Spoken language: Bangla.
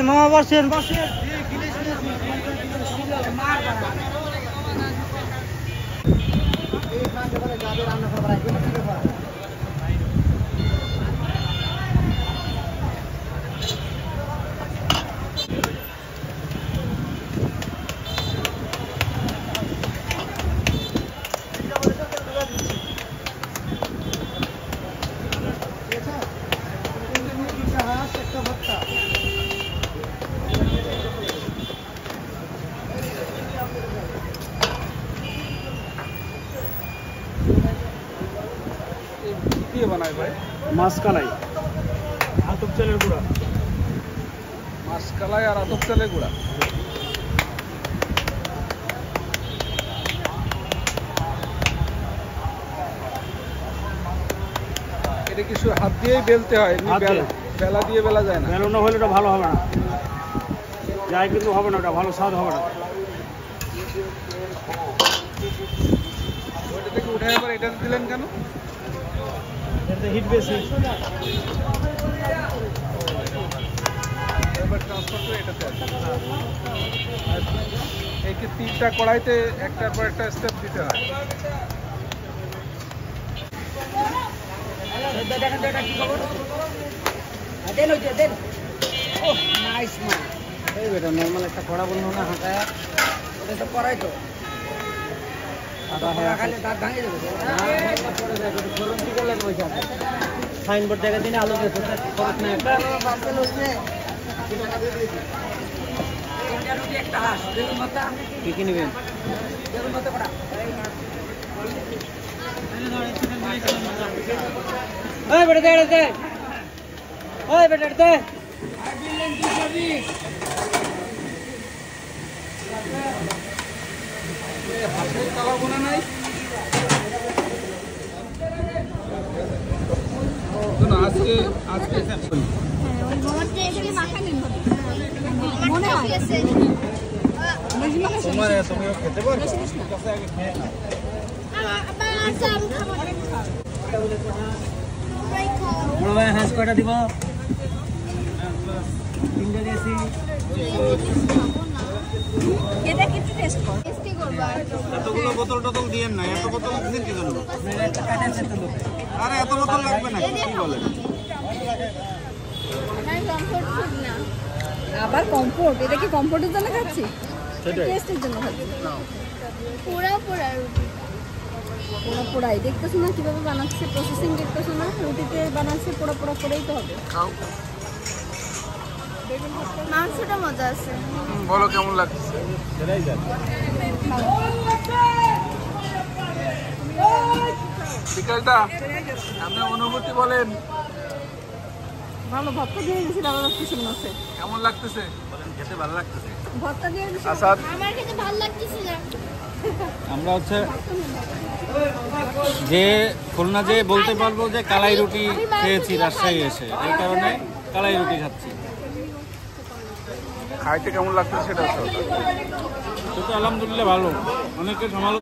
মামা বসেন বসেন। বানায় ভাই মাছ কালাই, আতপ চালের গুঁড়া, মাছ কালাই আর আতপ চালের গুঁড়া। এটা কিছু হাত দিয়েই বেলতে হয়, বেলা দিয়ে বেলা যায় না। বেলানো হলে ওটা ভালো হবে না, যাই কিন্তু হবে না, ওটা ভালো স্বাদ হবে না। ওইটা থেকে উঠে আবার এটা দিলেন কেন? হিট বেশি। এবার ট্রান্সফার করে এটাতে এই যে 3টা কড়াইতে একটার পর একটা স্টেপ দিতে হয়। নর্মাল একটা কড়া বললো না হাঁটায়, ওটা তো কড়াই তো সাইনবোর্ড জায়গা দিনে আলো কি কি নেবেন? হাতের তালা বোনা নাই, আজকে তুমিও খেতে পারো। বড় ভাই হাঁস কয়টা দিব? 3টা দিয়েছি। এতগুলো বোতল টোতল দিয়েন না, এত বোতল দিন কি জন্য? আরে এত বোতল লাগবে না, কি বলেন? আবার কমফোর্ট, এটা কি কমফোর্টের জন্য খাচ্ছি? টেস্টের জন্য খাচ্ছি। পোড়া পোড়া রুটি, পোড়া পোড়াই দেখতেছো না কিভাবে বানাচ্ছে, প্রসেসিং দেখতেছো না? রুটিতে বানাচ্ছে পোড়া পোড়া করেই তো হবে। মাংসটা মজা আছে। বলো কেমন লাগছে? বিকাশদা, আপনার অনুভূতি বলেন। ভালো, ভর্তা দিয়ে দিয়েছি দাদা কিছু আছে। কেমন লাগতেছে? বলেন। খেতে ভালো লাগতেছে? ভর্তা দিয়ে দিয়েছি। আসাদ, আমার খেতে ভালো লাগতেছে না। আমরা হচ্ছে যে খুলনা যে বলতে পারবো যে কালাই রুটি খেয়েছি রাজশাহী এসে, এই কারণে কালাই রুটি খাচ্ছি। খাইতে কেমন লাগতেছে সেটা তো আলহামদুলিল্লাহ ভালো, অনেকে সমালোচনা